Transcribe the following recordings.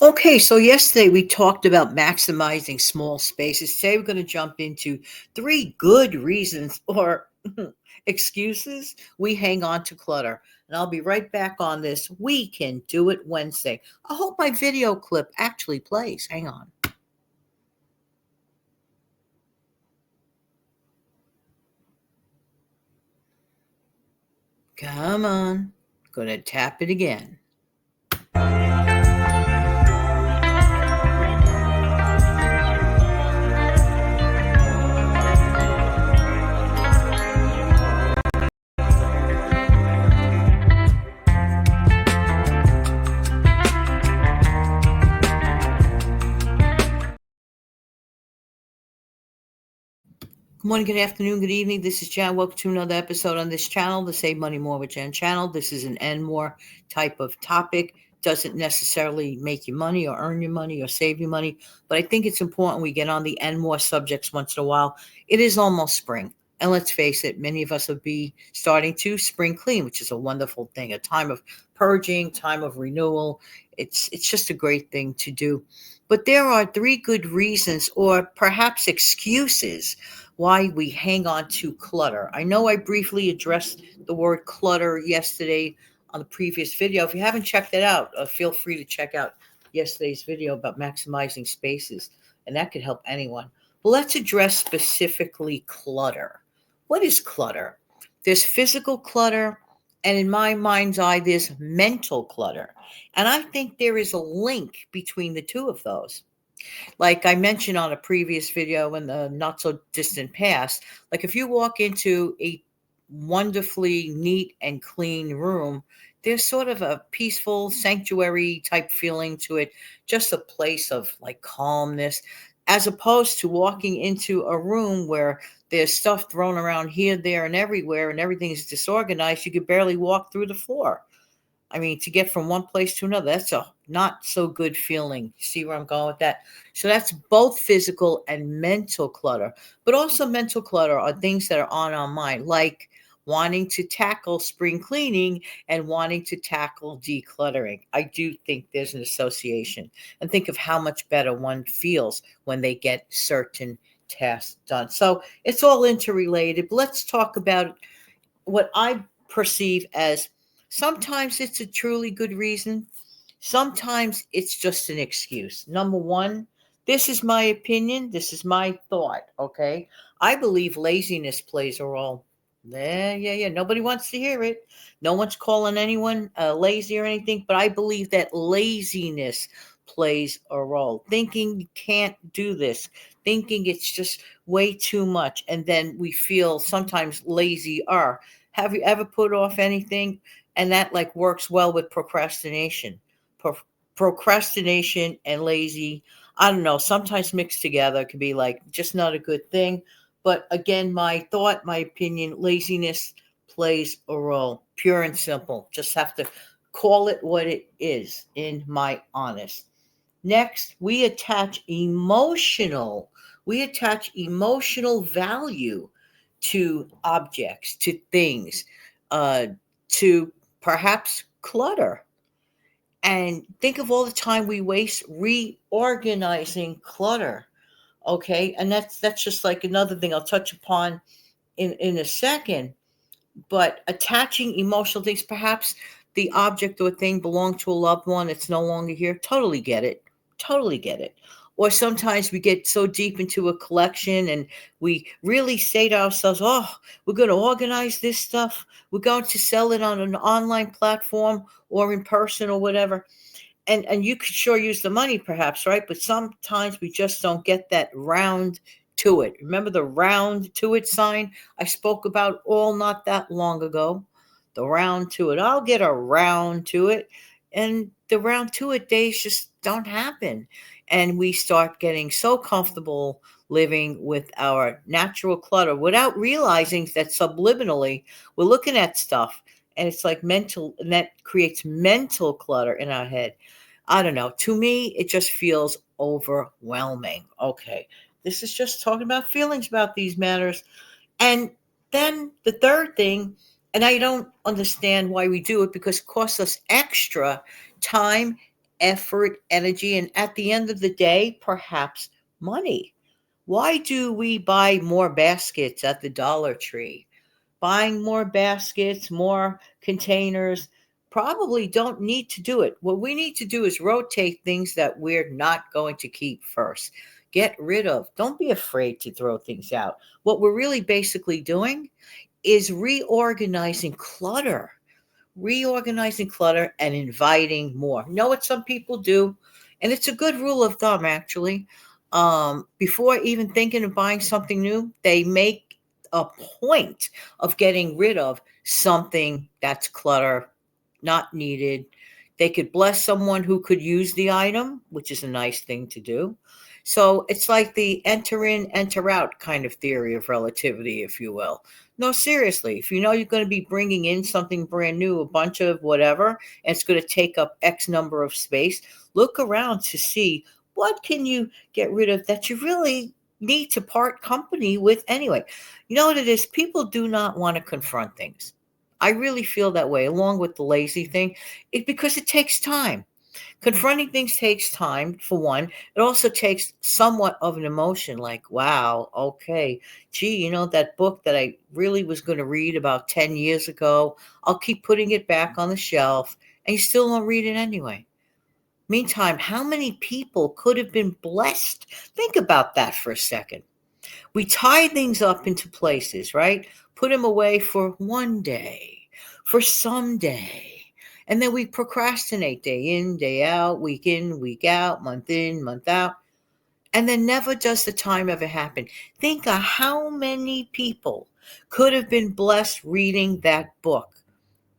Okay, so yesterday we talked about maximizing small spaces. Today we're going to jump into three good reasons or excuses we hang on to clutter. And I'll be right back on this. We can do it Wednesday. I hope my video clip actually plays. Hang on. Come on. Gonna tap it again. Good morning, good afternoon, good evening. This is Jan. Welcome to another episode on this channel, the Save Money More with Jan channel. This is an and more type of topic. Doesn't necessarily make you money or earn you money or save you money, but I think it's important we get on the and more subjects once in a while. It is almost spring. And let's face it, many of us will be starting to spring clean, which is a wonderful thing, a time of purging, time of renewal. It's just a great thing to do. But there are three good reasons or perhaps excuses why we hang on to clutter. I know I briefly addressed the word clutter yesterday on the previous video. If you haven't checked it out, feel free to check out yesterday's video about maximizing spaces, and that could help anyone. But let's address specifically clutter. What is clutter? There's physical clutter, and in my mind's eye, there's mental clutter. And I think there is a link between the two of those. Like I mentioned on a previous video in the not so distant past, like if you walk into a wonderfully neat and clean room, there's sort of a peaceful sanctuary type feeling to it, just a place of like calmness, as opposed to walking into a room where there's stuff thrown around here, there, and everywhere, and everything is disorganized. You could barely walk through the floor. I mean, to get from one place to another, that's a not so good feeling. You see where I'm going with that? So that's both physical and mental clutter. But also mental clutter are things that are on our mind, like wanting to tackle spring cleaning and wanting to tackle decluttering. I do think there's an association. And think of how much better one feels when they get certain tasks done. So it's all interrelated. Let's talk about what I perceive as sometimes it's a truly good reason. Sometimes it's just an excuse. Number one, this is my opinion. This is my thought. Okay. I believe laziness plays a role. Yeah. Nobody wants to hear it. No one's calling anyone lazy or anything, but I believe that laziness plays a role. Thinking you can't do this, thinking it's just way too much. And then we feel sometimes lazy are. Have you ever put off anything? And that like works well with procrastination. Pro- Procrastination and lazy, I don't know, sometimes mixed together can be like just not a good thing. But again, my thought, my opinion, laziness plays a role. Pure and simple. Just have to call it what it is, in my honest. Next, we attach emotional value to objects, to things, uh, to perhaps clutter. And think of all the time we waste reorganizing clutter. Okay. And that's just like another thing I'll touch upon in a second. But attaching emotional things, perhaps the object or thing belonged to a loved one that's no longer here. Totally get it. Totally get it. Or sometimes we get so deep into a collection and we really say to ourselves, oh, we're going to organize this stuff. We're going to sell it on an online platform or in person or whatever. And you could sure use the money perhaps, right? But sometimes we just don't get that round to it. Remember the round to it sign I spoke about all not that long ago? The round to it. I'll get around to it. And the round to it days just don't happen. And we start getting so comfortable living with our natural clutter without realizing that subliminally we're looking at stuff and it's like mental, and that creates mental clutter in our head. I don't know. To me, it just feels overwhelming. Okay. This is just talking about feelings about these matters. And then the third thing, and I don't understand why we do it because it costs us extra time effort, energy, and at the end of the day, perhaps money. Why do we buy more baskets at the Dollar Tree? Buying more baskets, more containers, probably don't need to do it. What we need to do is rotate things that we're not going to keep first. Get rid of. Don't be afraid to throw things out. What we're really basically doing is reorganizing clutter and inviting more. Know what some people do? And it's a good rule of thumb, actually. Before even thinking of buying something new, they make a point of getting rid of something that's clutter, not needed. They could bless someone who could use the item, which is a nice thing to do. So it's like the enter in, enter out kind of theory of relativity, if you will. No, seriously, if you know you're going to be bringing in something brand new, a bunch of whatever, and it's going to take up X number of space, look around to see what can you get rid of that you really need to part company with anyway. You know what it is? People do not want to confront things. I really feel that way, along with the lazy thing, because it takes time. Confronting things takes time, for one. It also takes somewhat of an emotion, like, wow, okay, gee, that book that I really was going to read about 10 years ago, I'll keep putting it back on the shelf, and you still won't read it anyway. Meantime, how many people could have been blessed? Think about that for a second. We tie things up into places, right? Put them away for one day, for someday. And then we procrastinate day in, week out, month in, month out. And then never does the time ever happen. Think of how many people could have been blessed reading that book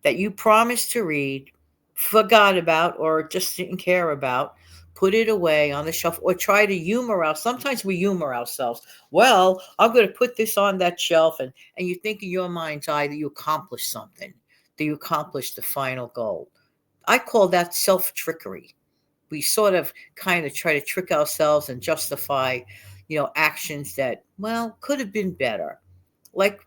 that you promised to read, forgot about, or just didn't care about, put it away on the shelf, or try to humor us. Sometimes we humor ourselves. Well, I'm going to put this on that shelf, and you think in your mind's eye that you accomplished something, that you accomplished the final goal. I call that self-trickery. We sort of kind of try to trick ourselves and justify, actions that, well, could have been better. Like,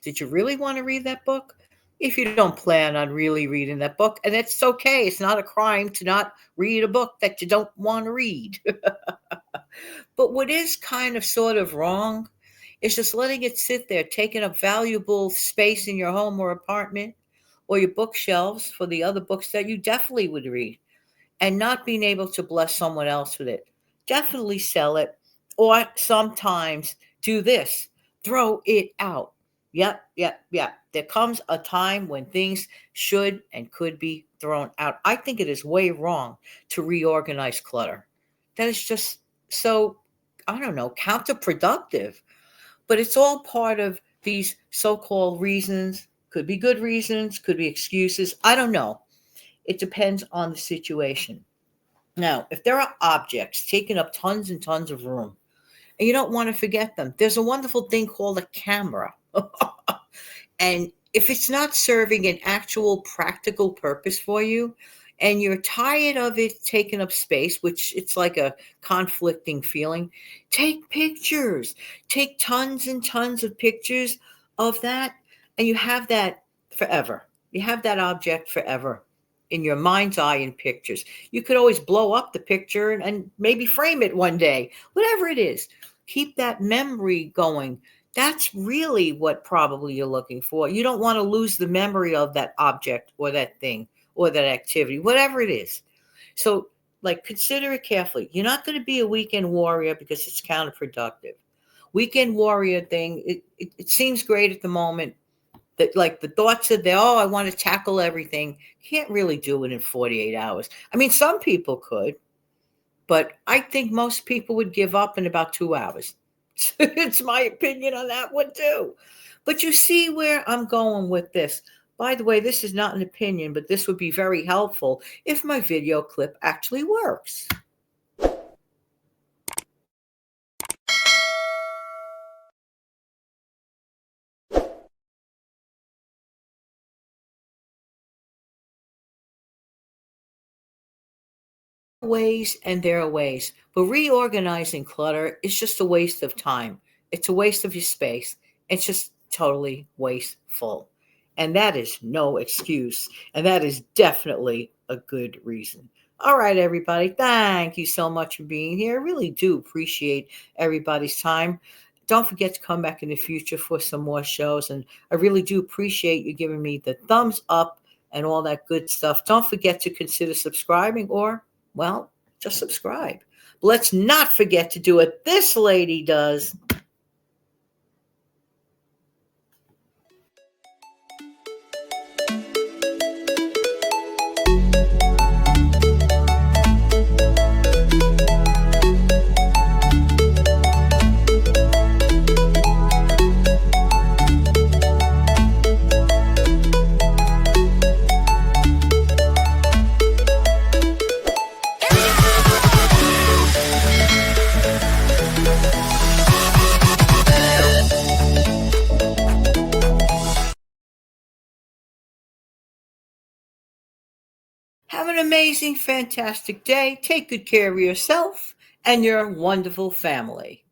did you really want to read that book? If you don't plan on really reading that book, and it's okay, it's not a crime to not read a book that you don't want to read. But what is kind of sort of wrong is just letting it sit there, taking up valuable space in your home or apartment or your bookshelves for the other books that you definitely would read, and not being able to bless someone else with it. Definitely sell it, or sometimes do this, throw it out. Yep, yep, yep. There comes a time when things should and could be thrown out. I think it is way wrong to reorganize clutter. That is just so, I don't know, counterproductive. But it's all part of these so called reasons. Could be good reasons, could be excuses. I don't know. It depends on the situation. Now, if there are objects taking up tons and tons of room and you don't want to forget them, there's a wonderful thing called a camera. And if it's not serving an actual practical purpose for you and you're tired of it taking up space, which it's like a conflicting feeling, take pictures. Take tons and tons of pictures of that, and you have that forever. You have that object forever in your mind's eye in pictures. You could always blow up the picture and maybe frame it one day, whatever it is. Keep that memory going. That's really what probably you're looking for. You don't want to lose the memory of that object or that thing or that activity, whatever it is. So, like, consider it carefully. You're not going to be a weekend warrior because it's counterproductive. Weekend warrior thing, it seems great at the moment. That, like, the thoughts are there, oh, I want to tackle everything. Can't really do it in 48 hours. I mean, some people could, but I think most people would give up in about 2 hours. It's my opinion on that one too. But you see where I'm going with this. By the way, this is not an opinion, but this would be very helpful if my video clip actually works. Ways and there are ways, but reorganizing clutter is just a waste of time. It's a waste of your space. It's just totally wasteful. And that is no excuse. And that is definitely a good reason. All right, everybody. Thank you so much for being here. I really do appreciate everybody's time. Don't forget to come back in the future for some more shows. And I really do appreciate you giving me the thumbs up and all that good stuff. Don't forget to consider subscribing or, well, just subscribe. Let's not forget to do what this lady does. Have an amazing, fantastic day. Take good care of yourself and your wonderful family.